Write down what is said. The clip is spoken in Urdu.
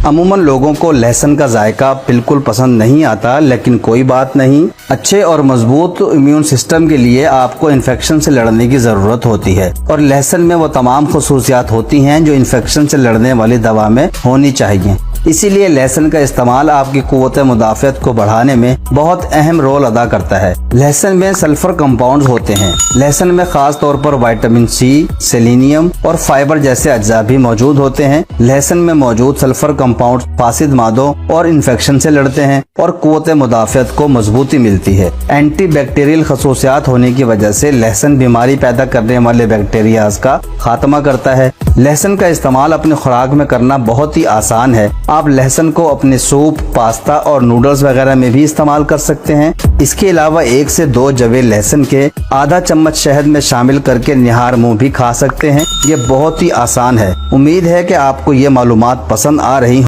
عموماً لوگوں کو لہسن کا ذائقہ بالکل پسند نہیں آتا، لیکن کوئی بات نہیں، اچھے اور مضبوط امیون سسٹم کے لیے آپ کو انفیکشن سے لڑنے کی ضرورت ہوتی ہے، اور لہسن میں وہ تمام خصوصیات ہوتی ہیں جو انفیکشن سے لڑنے والی دوا میں ہونی چاہیے۔ اسی لیے لہسن کا استعمال آپ کی قوت مدافعت کو بڑھانے میں بہت اہم رول ادا کرتا ہے۔ لہسن میں سلفر کمپاؤنڈز ہوتے ہیں۔ لہسن میں خاص طور پر وٹامن سی، سیلینیم اور فائبر جیسے اجزاء بھی موجود ہوتے ہیں۔ لہسن میں موجود سلفر کمپاؤنڈز فاسد مادوں اور انفیکشن سے لڑتے ہیں اور قوت مدافعت کو مضبوطی ملتی ہے۔ اینٹی بیکٹیریل خصوصیات ہونے کی وجہ سے لہسن بیماری پیدا کرنے والے بیکٹیریاز کا خاتمہ کرتا ہے۔ لہسن کا استعمال اپنی خوراک میں کرنا بہت ہی آسان ہے۔ آپ لہسن کو اپنے سوپ، پاستا اور نوڈلز وغیرہ میں بھی استعمال کر سکتے ہیں۔ اس کے علاوہ 1 سے 2 جوے لہسن کے آدھا چمچ شہد میں شامل کر کے نہار منہ بھی کھا سکتے ہیں۔ یہ بہت ہی آسان ہے۔ امید ہے کہ آپ کو یہ معلومات پسند آ رہی